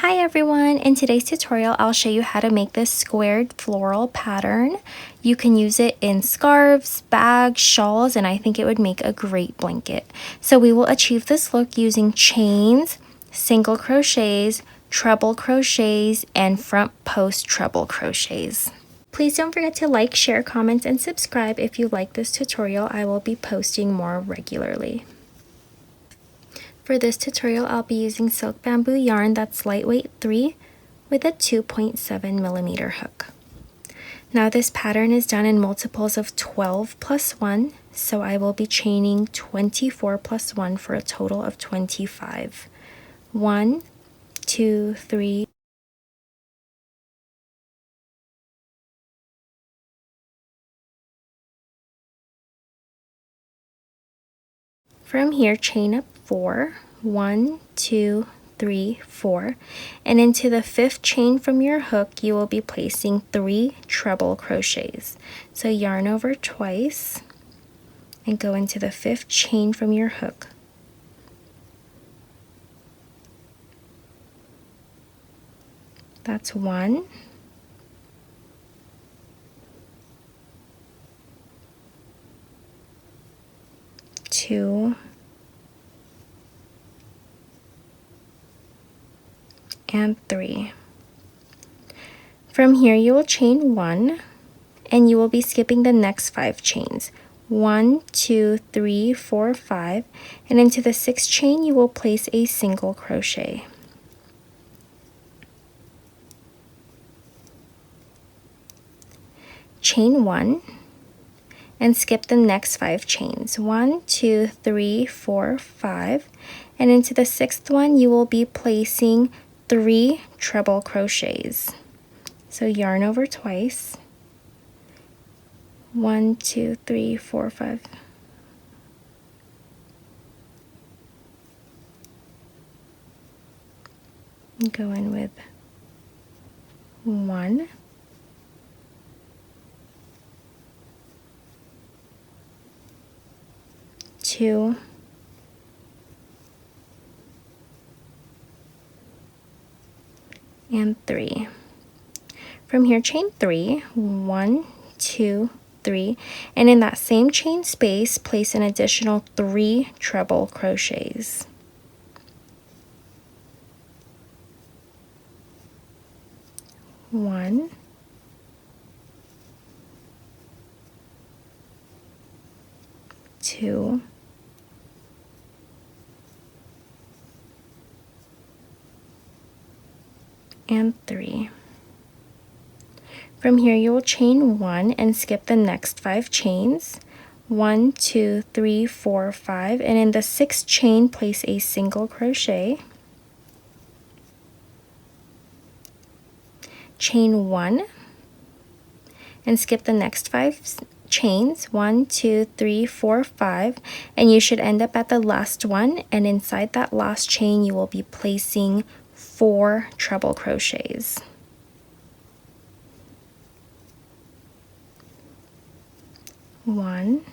Hi everyone, in today's tutorial I'll show you how to make this squared floral pattern. You can use it in scarves, bags, shawls, and I think it would make a great blanket. So we will achieve this look using chains, single crochets, treble crochets, and front post treble crochets. Please don't forget to like, share, comment, and subscribe if you like this tutorial. I will be posting more regularly. For this tutorial, I'll be using silk bamboo yarn that's lightweight 3 with a 2.7mm hook. Now this pattern is done in multiples of 12 plus 1, so I will be chaining 24 plus 1 for a total of 25. 1, 2, 3. From here, chain up 4. 1, 2, 3, 4, and into the 5th chain from your hook you will be placing 3 treble crochets. So yarn over twice and go into the 5th chain from your hook. That's 1, 2, and 3. From here you will chain 1 and you will be skipping the next 5 chains. 1, 2, 3, 4, 5, and into the 6th chain you will place a single crochet. Chain 1 and skip the next 5 chains. 1, 2, 3, 4, 5, and into the 6th one you will be placing 3 treble crochets. So yarn over twice. 1, 2, 3, 4, 5. Go in with 1, 2, and 3. From here, chain 3, 1, 2, 3, and in that same chain space, place an additional 3 treble crochets. One, 2, and 3. From here you will chain 1 and skip the next 5 chains. 1, 2, 3, 4, 5, and in the 6th chain place a single crochet. Chain 1 and skip the next 5 chains. 1, 2, 3, 4, 5, and you should end up at the last one, and inside that last chain you will be placing 4 treble crochets. 1,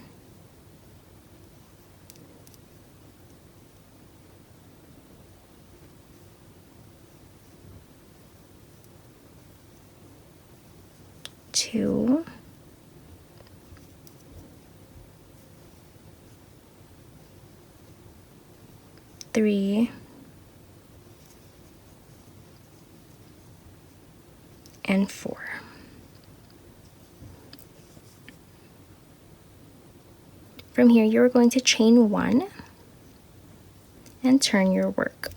2, 3, and 4. From here you are going to chain 1 and turn your work.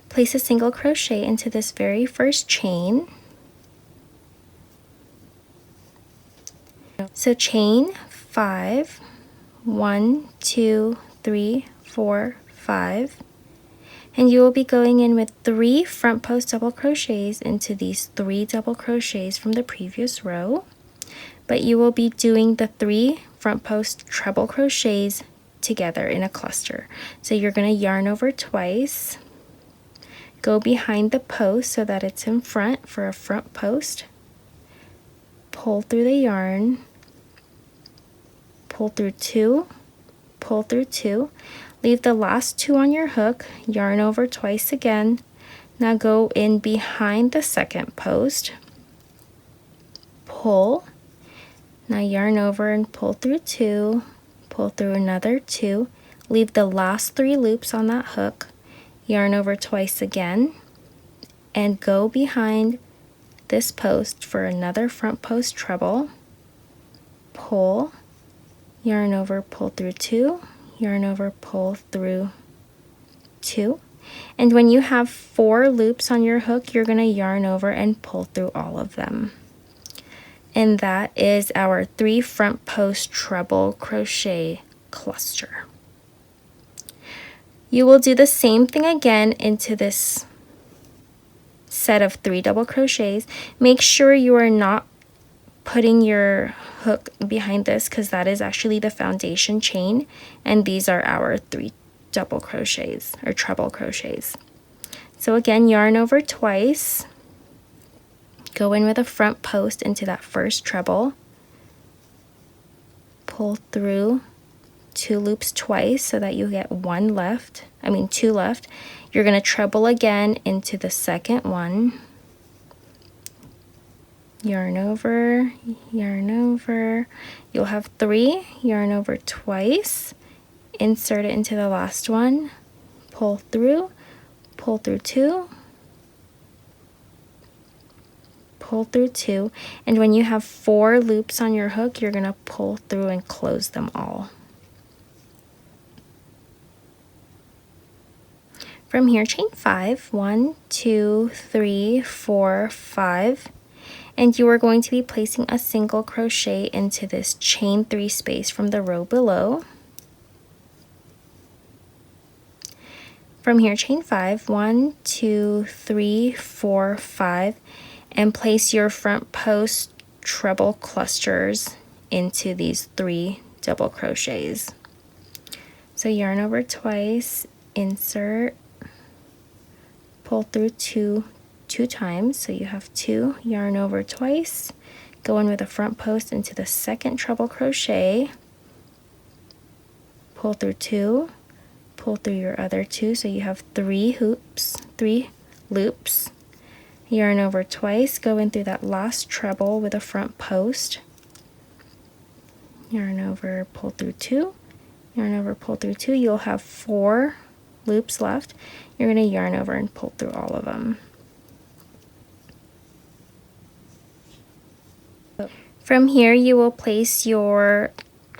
Place a single crochet into this very first chain. So chain 5, 1, 2, 3, 4, 5, and you will be going in with 3 front post double crochets into these 3 double crochets from the previous row, but you will be doing the 3 front post treble crochets together in a cluster. So you're going to yarn over twice, go behind the post so that it's in front for a front post, pull through the yarn, pull through 2, pull through 2, leave the last 2 on your hook, yarn over twice again, Now go in behind the second post, pull, now yarn over and pull through 2, pull through another 2, leave the last 3 loops on that hook, yarn over twice again, and go behind this post for another front post treble, pull, yarn over, pull through 2, yarn over, pull through 2. And when you have 4 loops on your hook, you're going to yarn over and pull through all of them. And that is our 3 front post treble crochet cluster. You will do the same thing again into this set of 3 double crochets. Make sure you are not putting your hook behind this, because that is actually the foundation chain, and these are our 3 double crochets or treble crochets. So again, yarn over twice, go in with a front post into that first treble, pull through 2 loops twice so that you get 2 left. You're going to treble again into the second one, yarn over, you'll have 3, yarn over twice, insert it into the last one, pull through 2, pull through 2, and when you have 4 loops on your hook, you're going to pull through and close them all. From here, chain 5, 1, 2, 3, 4, 5, and you are going to be placing a single crochet into this chain 3 space from the row below. From here, chain 5, 1, 2, 3, 4, 5, and place your front post treble clusters into these 3 double crochets. So yarn over twice, insert, pull through 2 times, so you have 2, yarn over twice, go in with a front post into the second treble crochet, pull through 2, pull through your other 2, so you have 3 loops, yarn over twice, go in through that last treble with a front post, yarn over, pull through 2, yarn over, pull through 2, you'll have 4 loops left. You're going to yarn over and pull through all of them. From here, you will place your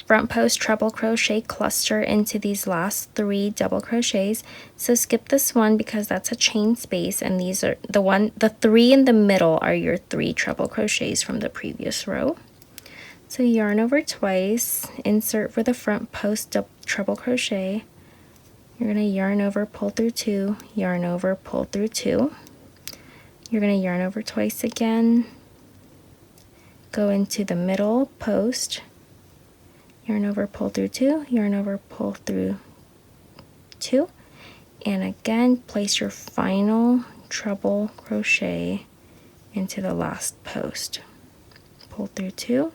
front post treble crochet cluster into these last 3 double crochets. So skip this one because that's a chain space, and these are the 3 in the middle are your 3 treble crochets from the previous row. So yarn over twice, insert for the front post treble crochet. You're going to yarn over, pull through 2, yarn over, pull through 2. You're going to yarn over twice again, go into the middle post, yarn over, pull through 2, yarn over, pull through 2, and again place your final treble crochet into the last post. Pull through 2,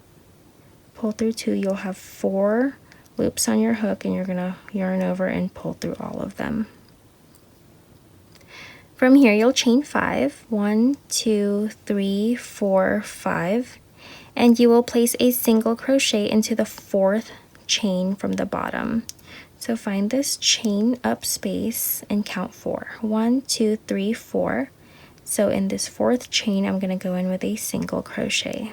pull through 2, you'll have 4 loops on your hook, and you're going to yarn over and pull through all of them. From here, you'll chain 5, 1, 2, 3, 4, 5, and you will place a single crochet into the 4th chain from the bottom. So find this chain up space and count 4. 1, 2, 3, 4. So in this 4th chain, I'm going to go in with a single crochet.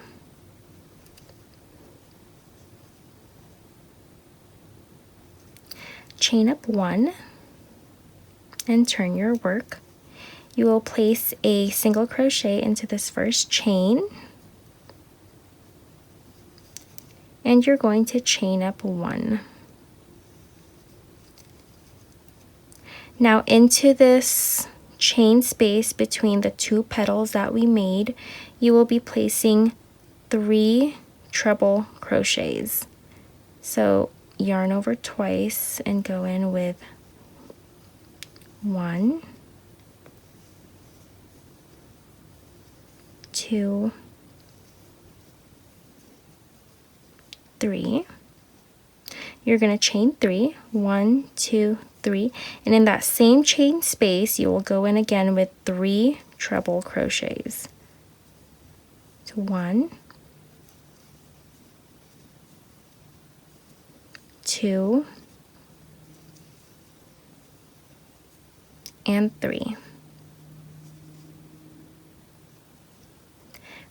Chain up 1 and turn your work. You will place a single crochet into this first chain, and you're going to chain up 1. Now into this chain space between the 2 petals that we made, you will be placing 3 treble crochets. So yarn over twice and go in with 1, 2, 3. You're going to chain 3, 1, 2, 3, and in that same chain space you will go in again with 3 treble crochets. So 1, 2, and 3.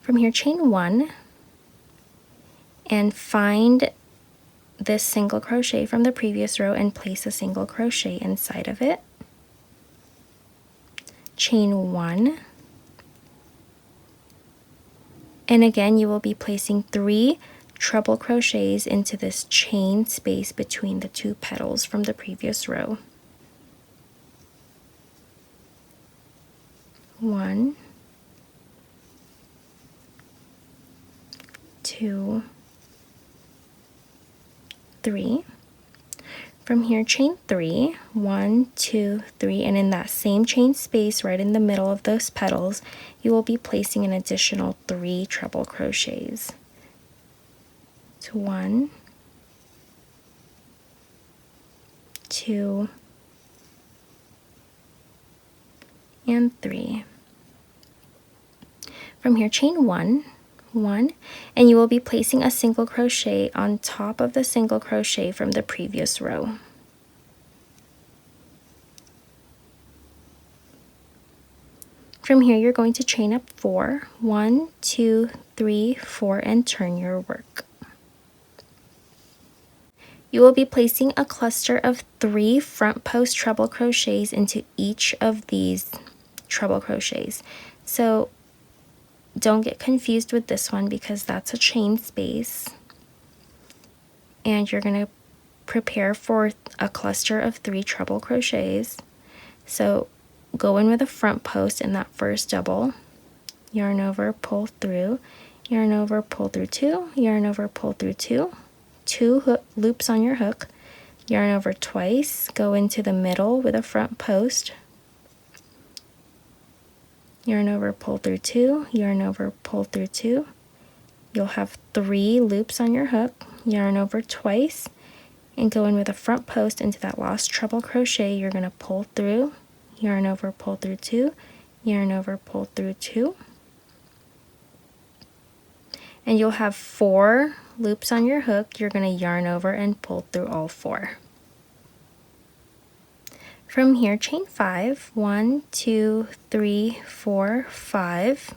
From here, chain 1 and find this single crochet from the previous row and place a single crochet inside of it. Chain 1, and again you will be placing 3 treble crochets into this chain space between the 2 petals from the previous row. 1, 2, 3. From here, chain 3, 1, 2, 3, and in that same chain space right in the middle of those petals, you will be placing an additional 3 treble crochets. So 1, 2, and 3. From here, chain 1, and you will be placing a single crochet on top of the single crochet from the previous row. From here, you're going to chain up 4, 1, 2, 3, 4, and turn your work. You will be placing a cluster of 3 front post treble crochets into each of these treble crochets. So don't get confused with this one because that's a chain space. And you're going to prepare for a cluster of 3 treble crochets. So go in with a front post in that first double, yarn over, pull through, yarn over, pull through 2, yarn over, pull through 2, 2 loops on your hook, yarn over twice, go into the middle with a front post, yarn over, pull through 2, yarn over, pull through 2. You'll have 3 loops on your hook, yarn over twice, and go in with a front post into that last treble crochet. You're going to pull through, yarn over, pull through 2, yarn over, pull through 2. And you'll have 4 loops on your hook. You're going to yarn over and pull through all 4. From here, chain 5, 1, 2, 3, 4, 5,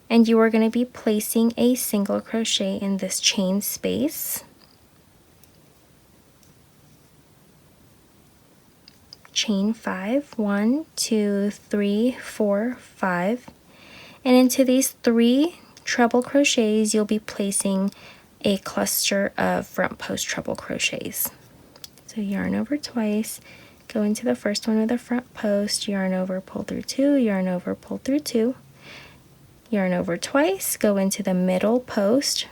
and you are going to be placing a single crochet in this chain space. Chain 5, 1, 2, 3, 4, 5, and into these 3 treble crochets, you'll be placing a cluster of front post treble crochets. So yarn over twice, go into the first one with a front post, yarn over, pull through 2, yarn over, pull through 2, yarn over twice, go into the middle post,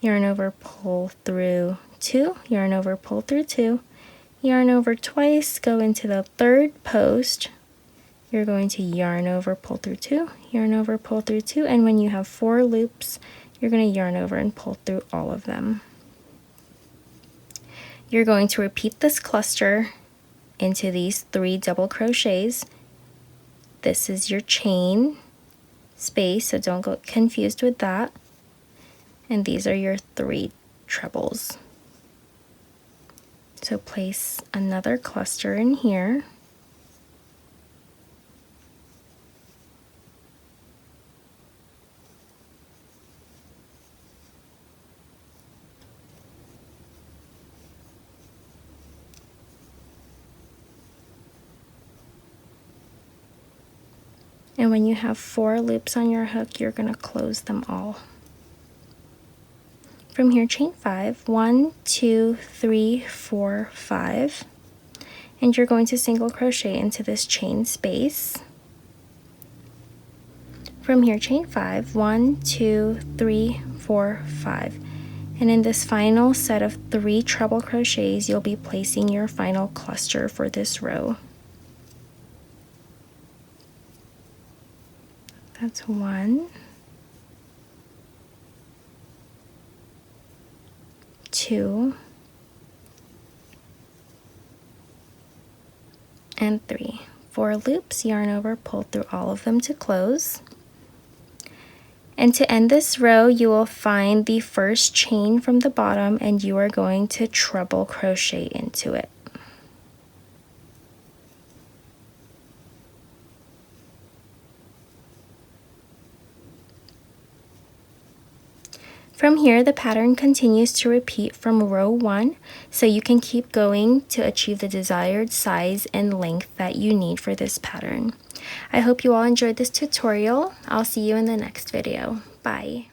yarn over, pull through 2, yarn over, pull through 2, yarn over twice, go into the third post, you're going to yarn over, pull through 2, yarn over, pull through 2, and when you have 4 loops, you're going to yarn over and pull through all of them. You're going to repeat this cluster into these 3 double crochets. This is your chain space, so don't get confused with that. And these are your 3 trebles. So place another cluster in here. And when you have 4 loops on your hook, you're going to close them all. From here, chain 5, 1, 2, 3, 4, 5, and you're going to single crochet into this chain space. From here, chain 5, 1, 2, 3, 4, 5, and in this final set of 3 treble crochets, you'll be placing your final cluster for this row. That's 1, 2, and 3. 4 loops, yarn over, pull through all of them to close. And to end this row, you will find the first chain from the bottom and you are going to treble crochet into it. From here, the pattern continues to repeat from row 1, so you can keep going to achieve the desired size and length that you need for this pattern. I hope you all enjoyed this tutorial. I'll see you in the next video. Bye.